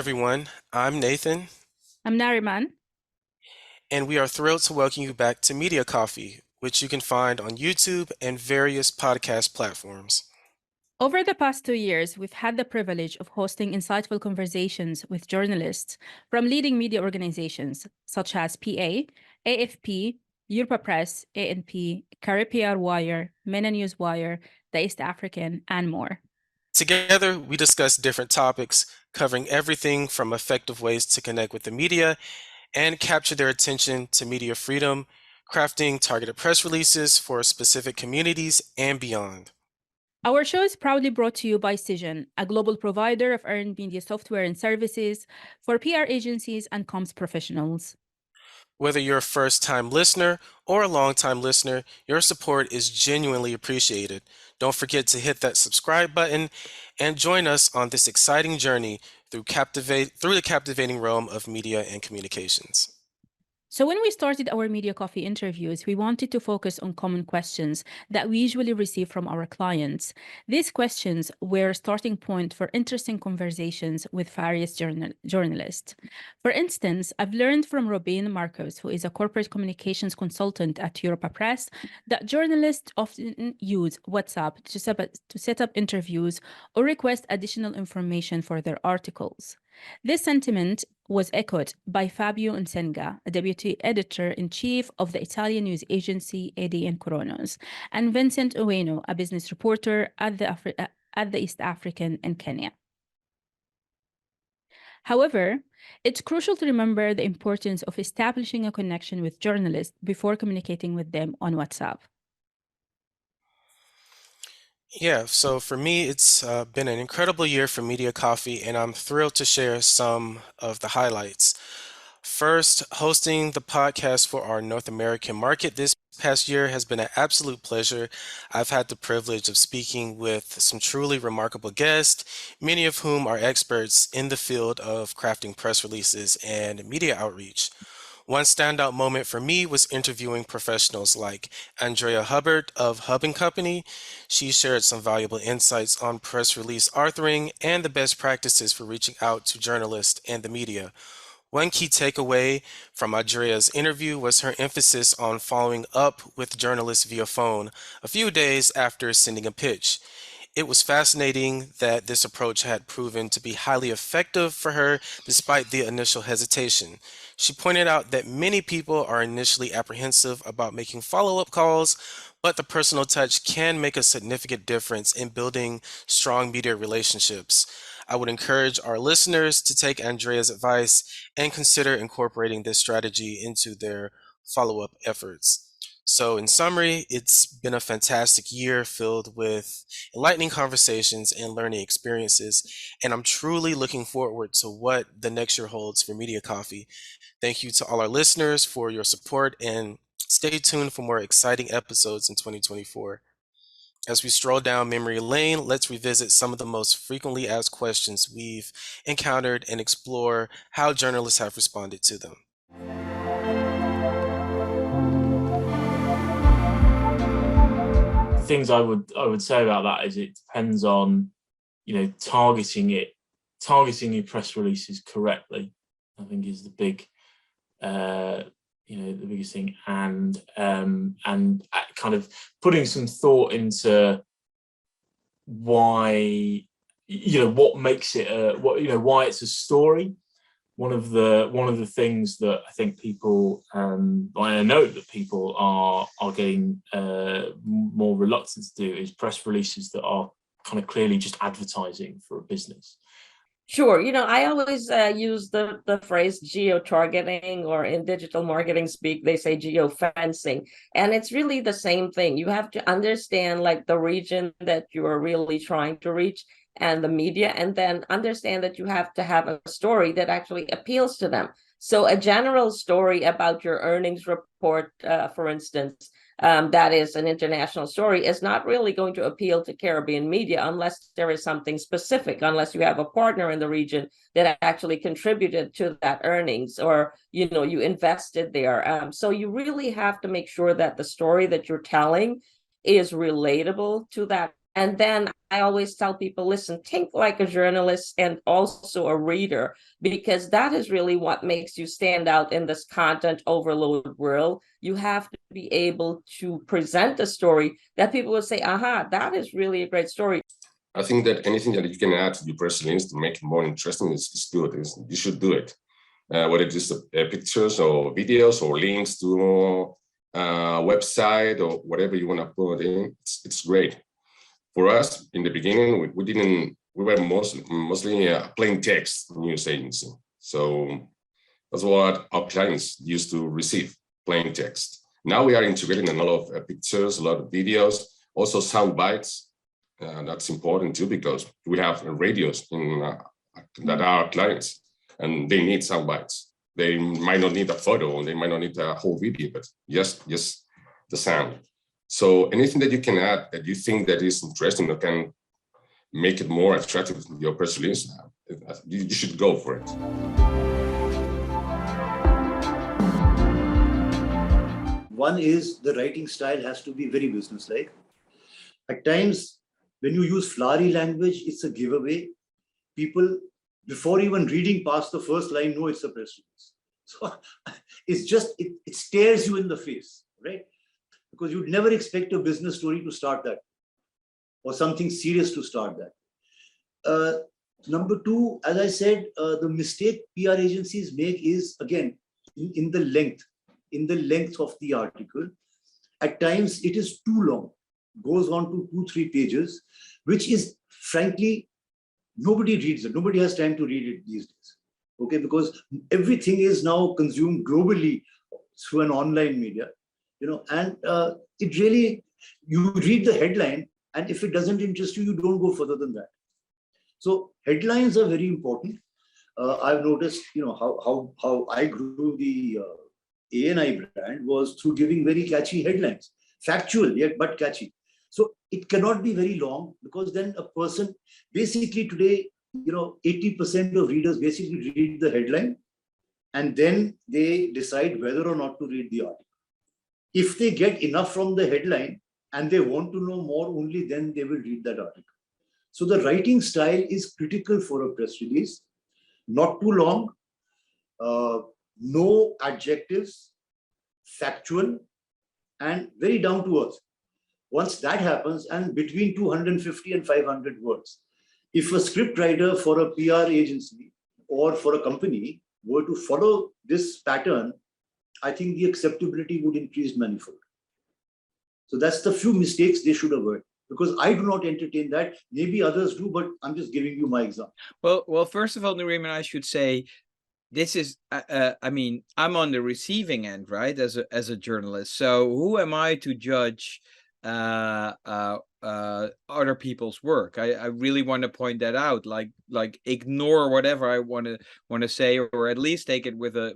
everyone. I'm Nathan, I'm Nariman. and we are thrilled to welcome you back to Media Coffee, which you can find on YouTube and various podcast platforms. Over the past 2 years, we've had the privilege of hosting insightful conversations with journalists from leading media organizations such as PA, AFP, Europa Press, ANP, Caribbean Wire, MENA Newswire, The East African, and more. Together, we discuss different topics, covering everything from effective ways to connect with the media and capture their attention to media freedom, crafting targeted press releases for specific communities and beyond. Our show is proudly brought to you by Cision, a global provider of earned media software and services for PR agencies and comms professionals. Whether you're a first-time listener or a long-time listener, your support is genuinely appreciated. Don't forget to hit that subscribe button and join us on this exciting journey through the captivating realm of media and communications. So, when we started our Media Coffee interviews, we wanted to focus on common questions that we usually receive from our clients. These questions were a starting point for interesting conversations with various journalists. For instance, I've learned from Robin Marcos, who is a corporate communications consultant at Europa Press, that journalists often use WhatsApp to set up interviews or request additional information for their articles. This sentiment was echoed by Fabio Nsenga, a deputy editor-in-chief of the Italian news agency ADN Coronas, and Vincent Ueno, a business reporter at the East African in Kenya. However, it's crucial to remember the importance of establishing a connection with journalists before communicating with them on WhatsApp. Yeah, so for me, it's been an incredible year for Media Coffee, and I'm thrilled to share some of the highlights. First, hosting the podcast for our North American market this past year has been an absolute pleasure. I've had the privilege of speaking with some truly remarkable guests, many of whom are experts in the field of crafting press releases and media outreach. One standout moment for me was interviewing professionals like Andrea Hubbard of Hub and Company. She shared some valuable insights on press release authoring and the best practices for reaching out to journalists and the media. One key takeaway from Andrea's interview was her emphasis on following up with journalists via phone a few days after sending a pitch. It was fascinating that this approach had proven to be highly effective for her despite the initial hesitation. She pointed out that many people are initially apprehensive about making follow-up calls, but the personal touch can make a significant difference in building strong media relationships. I would encourage our listeners to take Andrea's advice and consider incorporating this strategy into their follow-up efforts. So, in summary, it's been a fantastic year filled with enlightening conversations and learning experiences, and I'm truly looking forward to what the next year holds for Media Coffee. Thank you to all our listeners for your support, and stay tuned for more exciting episodes in 2024. As we stroll down memory lane, let's revisit some of the most frequently asked questions we've encountered and explore how journalists have responded to them. Things I would say about that is it depends on targeting your press releases correctly. I think is the big the biggest thing, and kind of putting some thought into why what makes it why it's a story. One of the things that I think people, I know that people are getting more reluctant to do is press releases that are kind of clearly just advertising for a business. Sure. I always use the phrase geo-targeting, or in digital marketing speak, they say geo-fencing. And it's really the same thing. You have to understand like the region that you are really trying to reach and the media, and then understand that you have to have a story that actually appeals to them. So a general story about your earnings report, for instance, that is an international story, is not really going to appeal to Caribbean media unless there is something specific, unless you have a partner in the region that actually contributed to that earnings, or you invested there. So you really have to make sure that the story that you're telling is relatable to that And then I always tell people, listen, think like a journalist and also a reader, because that is really what makes you stand out in this content overload world. You have to be able to present a story that people will say, aha, that is really a great story. I think that anything that you can add to your press release to make it more interesting is good. You should do it. Whether it is pictures or videos or links to a website or whatever you want to put in, it's great. For us, in the beginning, we were mostly plain text news agency. So that's what our clients used to receive, plain text. Now we are integrating a lot of pictures, a lot of videos, also sound bites. That's important too, because we have radios that are our clients, and they need sound bites. They might not need a photo, and they might not need a whole video, but just the sound. So anything that you can add that you think that is interesting or can make it more attractive to your press release, you should go for it. One is the writing style has to be very businesslike. At times, when you use flowery language, it's a giveaway. People, before even reading past the first line, know it's a press release. So it's just, it stares you in the face, right? Because you'd never expect a business story to start that, or something serious to start that. Number two, as I said, the mistake PR agencies make is, again, in the length of the article. At times it is too long, goes on to 2-3 pages, which is frankly, nobody reads it. Nobody has time to read it these days. Okay, because everything is now consumed globally through an online media, and it really, you read the headline, and if it doesn't interest you, you don't go further than that. So headlines are very important. I've noticed, how I grew the ANI brand was through giving very catchy headlines, factual yet but catchy. So it cannot be very long, because then a person, basically today, 80% of readers basically read the headline and then they decide whether or not to read the article. If they get enough from the headline and they want to know more, only then they will read that article. So the writing style is critical for a press release. Not too long, no adjectives, factual, and very down to earth. Once that happens, and between 250 and 500 words, if a script writer for a PR agency or for a company were to follow this pattern, I think the acceptability would increase manifold. So that's the few mistakes they should avoid, because I do not entertain that. Maybe others do, but I'm just giving you my example. Well, first of all, Nariman, I should say, this is, I mean, I'm on the receiving end, right, as a journalist. So who am I to judge other people's work? I really want to point that out. Like ignore whatever I want to say, or at least take it with a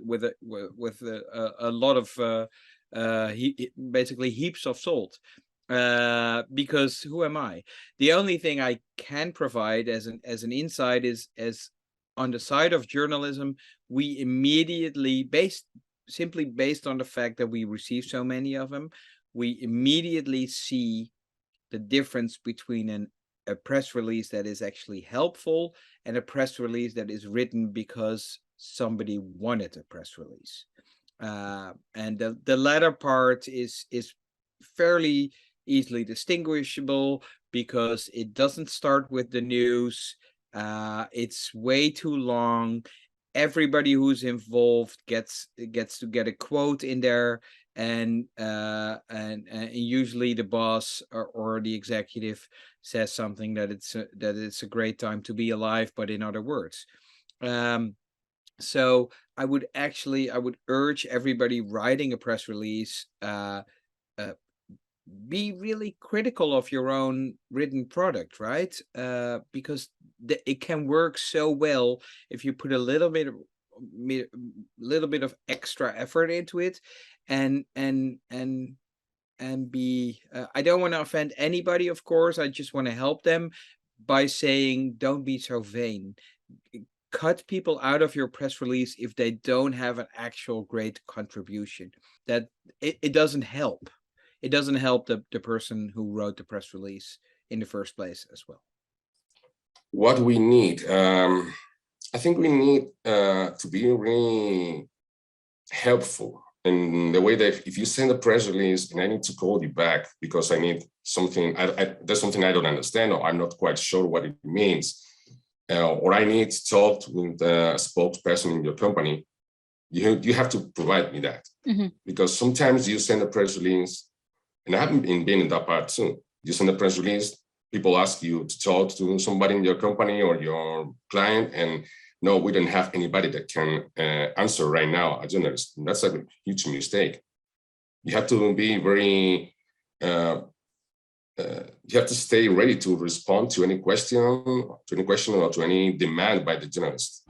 lot of basically heaps of salt. Because who am I? The only thing I can provide as an insight is, as on the side of journalism, we immediately, simply based on the fact that we receive so many of them, we immediately see the difference between a press release that is actually helpful and a press release that is written because somebody wanted a press release. And the latter part is fairly easily distinguishable, because it doesn't start with the news. It's way too long. Everybody who's involved gets to get a quote in there, and usually the boss or the executive says something that it's a great time to be alive, but in other words. So I would urge everybody writing a press release, be really critical of your own written product, right? Because it can work so well if you put a little bit of extra effort into it, and be. I don't want to offend anybody, of course. I just want to help them by saying, don't be so vain. Cut people out of your press release if they don't have an actual great contribution. That it doesn't help. It doesn't help the person who wrote the press release in the first place as well? What we need, I think we need to be really helpful in the way that if you send a press release and I need to call you back because I need something, there's something I don't understand or I'm not quite sure what it means, or I need to talk with a spokesperson in your company, you have to provide me that. Because sometimes you send a press release, and I haven't been in that part too. You send a press release, people ask you to talk to somebody in your company or your client, and no, we don't have anybody that can answer right now, a journalist. And that's a huge mistake. You have to be very, you have to stay ready to respond to any question or to any demand by the journalist.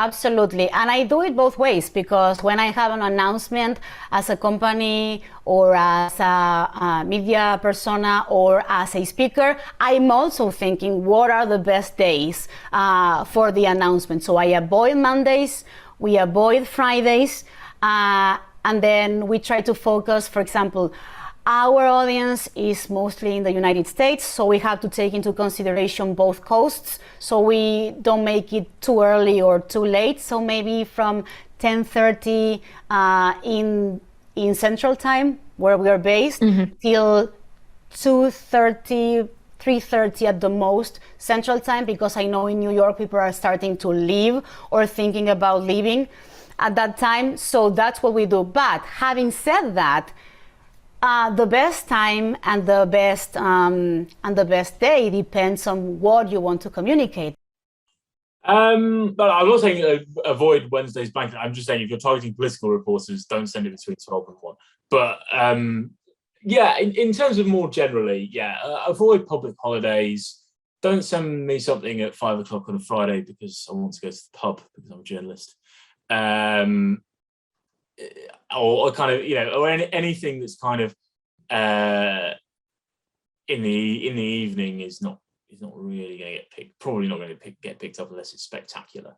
Absolutely. And I do it both ways, because when I have an announcement as a company or as a media persona or as a speaker, I'm also thinking what are the best days for the announcement. So I avoid Mondays, we avoid Fridays, and then we try to focus, for example, our audience is mostly in the United States, so we have to take into consideration both coasts, so we don't make it too early or too late. So maybe from 10:30 in Central Time, where we are based, till 2:30, 3:30 at the most Central Time, because I know in New York people are starting to leave or thinking about leaving at that time. So that's what we do. But having said that, the best time and the best day depends on what you want to communicate. But I'm not saying avoid Wednesday's blanket. I'm just saying if you're targeting political reporters, don't send it between 12 and 1. But yeah, in terms of more generally, avoid public holidays. Don't send me something at 5 o'clock on a Friday because I want to go to the pub because I'm a journalist. Or kind of, or anything that's kind of in the evening is not really going to get picked. Probably not going to get picked up unless it's spectacular.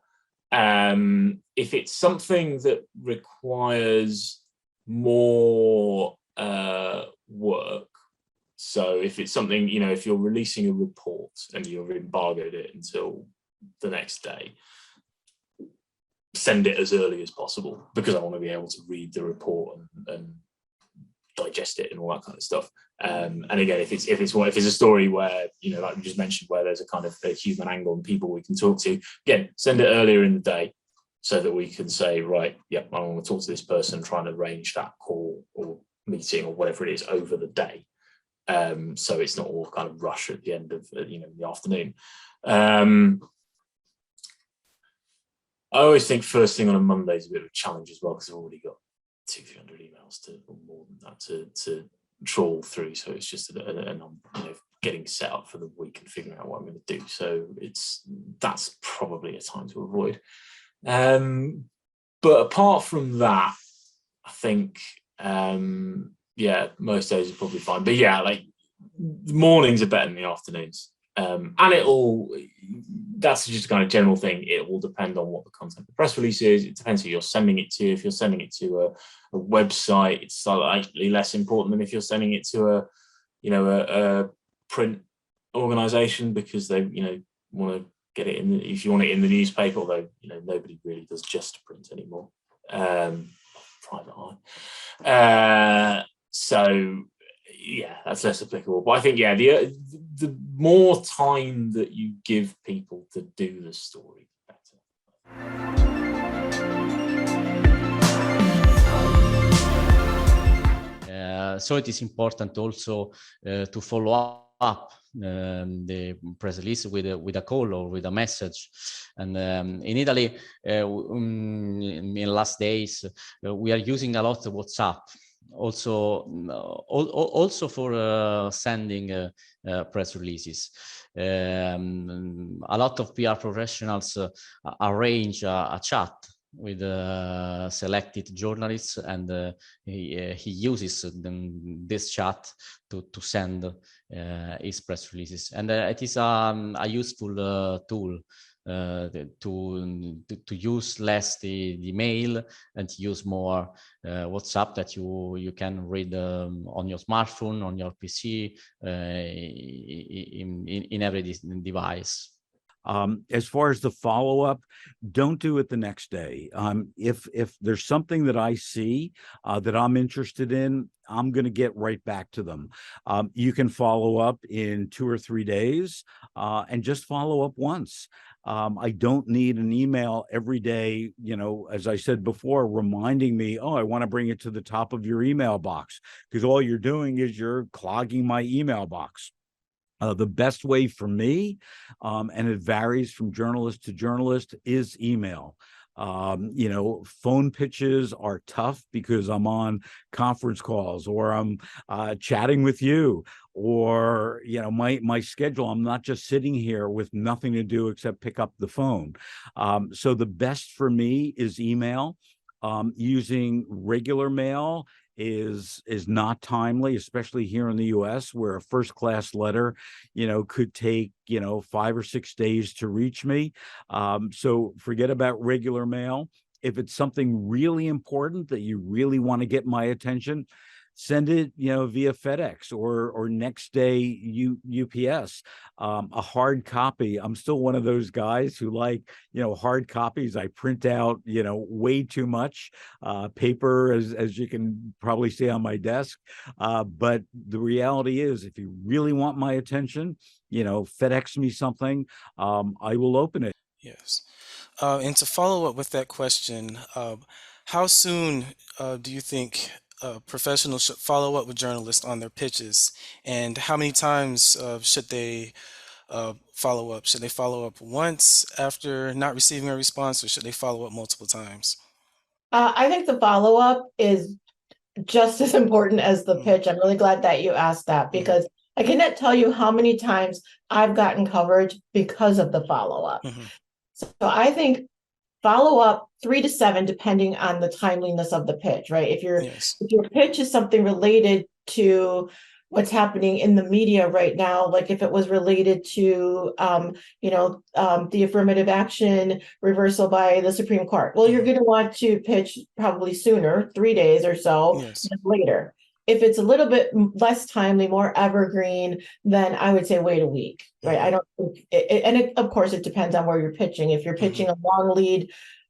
If it's something that requires more work, so if it's something, if you're releasing a report and you've embargoed it until the next day, send it as early as possible, because I want to be able to read the report and digest it and all that kind of stuff. And again, if it's a story where, like we just mentioned, where there's a kind of a human angle and people we can talk to, again, send it earlier in the day so that we can say, right, I want to talk to this person, trying to arrange that call or meeting or whatever it is over the day. So it's not all kind of rush at the end of, in the afternoon. I always think first thing on a Monday is a bit of a challenge as well, because I've already got 200-300 emails or more than that to trawl through. So it's just getting set up for the week and figuring out what I'm going to do. So that's probably a time to avoid. But apart from that, I think most days are probably fine. But like the mornings are better than the afternoons. And that's just a kind of general thing. It will depend on what the content of the press release is. It depends who you're sending it to. If you're sending it to a website, it's slightly less important than if you're sending it to a print organization, because they want to get it in. If you want it in the newspaper, although nobody really does just print anymore. Private eye. So that's less applicable. But I think the more time that you give people to do the story, the better. So it is important also to follow up the press release with a call or with a message. And in Italy, in the last days, we are using a lot of WhatsApp. Also for sending press releases. A lot of PR professionals arrange a chat with selected journalists, and he uses this chat to send his press releases. And it is a useful tool to use less the mail and use more WhatsApp that you can read on your smartphone, on your PC, in every device. As far as the follow-up, don't do it the next day. If there's something that I see that I'm interested in, I'm going to get right back to them. You can follow up in 2 or 3 days and just follow up once. I don't need an email every day, as I said before, reminding me, oh, I want to bring it to the top of your email box, because all you're doing is you're clogging my email box. The best way for me, and it varies from journalist to journalist, is email. Phone pitches are tough because I'm on conference calls, or I'm chatting with you, or my schedule, I'm not just sitting here with nothing to do except pick up the phone. So the best for me is email. Using regular mail is not timely, especially here in the US, where a first-class letter, could take, 5 or 6 days to reach me. So forget about regular mail. If it's something really important that you really want to get my attention, send it, via FedEx or next day UPS. A hard copy. I'm still one of those guys who like, hard copies. I print out, way too much paper, as you can probably see on my desk. But the reality is, if you really want my attention, FedEx me something, I will open it. Yes. And to follow up with that question, how soon do you think professionals should follow up with journalists on their pitches, and how many times should they follow up? Should they follow up once after not receiving a response, or should they follow up multiple times? I think the follow-up is just as important as the pitch. I'm really glad that you asked that, because I cannot tell you how many times I've gotten coverage because of the follow-up. So I think follow up 3 to 7, depending on the timeliness of the pitch, right? If your pitch is something related to what's happening in the media right now, like if it was related to, the affirmative action reversal by the Supreme Court, well, you're going to want to pitch probably sooner, 3 days or so, than later. If it's a little bit less timely, more evergreen, then I would say wait a week, right? I don't think, of course, it depends on where you're pitching. If you're pitching a long lead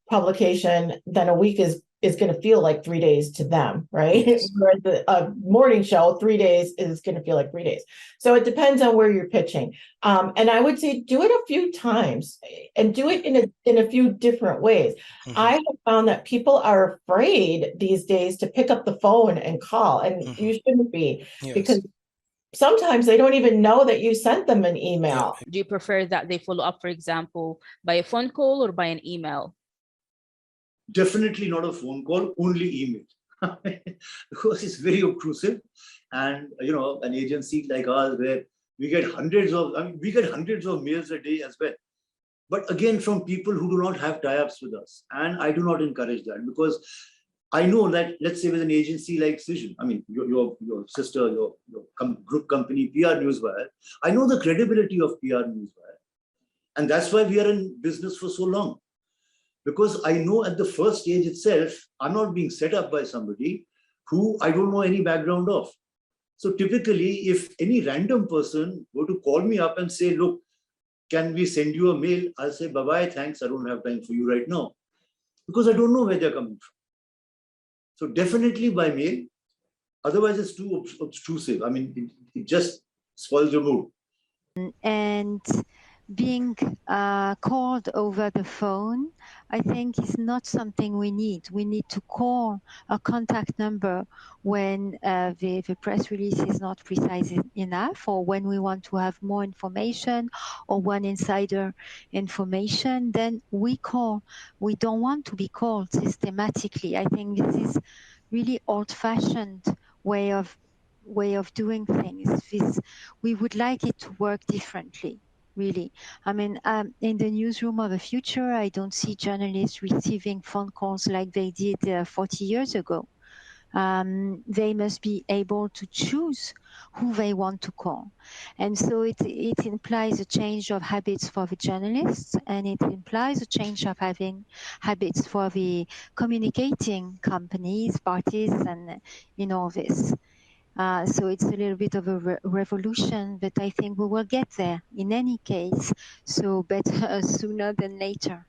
publication, then a week is going to feel like 3 days to them, right? Whereas a morning show, 3 days is going to feel like 3 days. So it depends on where you're pitching. And I would say do it a few times and do it in a few different ways. I have found that people are afraid these days to pick up the phone and call, and you shouldn't be, because sometimes they don't even know that you sent them an email. Do you prefer that they follow up, for example, by a phone call or by an email? Definitely not a phone call, only email. Because it's very obtrusive. And, an agency like ours, where we get hundreds of mails a day as well. But again, from people who do not have tie-ups with us. And I do not encourage that, because I know that, let's say with an agency like Cision, your sister, your group company, PR Newswire, I know the credibility of PR Newswire. And that's why we are in business for so long. Because I know at the first stage itself, I'm not being set up by somebody who I don't know any background of. So typically, if any random person were to call me up and say, look, can we send you a mail? I'll say, bye-bye, thanks, I don't have time for you right now. Because I don't know where they're coming from. So definitely by mail. Otherwise, it's too obtrusive. It just spoils your mood. And being called over the phone, I think is not something we need. We need to call a contact number when the press release is not precise enough, or when we want to have more information or one insider information, then we call. We don't want to be called systematically. I think this is really old-fashioned way of doing things. We would like it to work differently. Really. In the newsroom of the future, I don't see journalists receiving phone calls like they did 40 years ago. they must be able to choose who they want to call. And so it implies a change of habits for the journalists, and it implies a change of having habits for the communicating companies, parties, and in all this. So it's a little bit of a revolution, but I think we will get there in any case. So better sooner than later.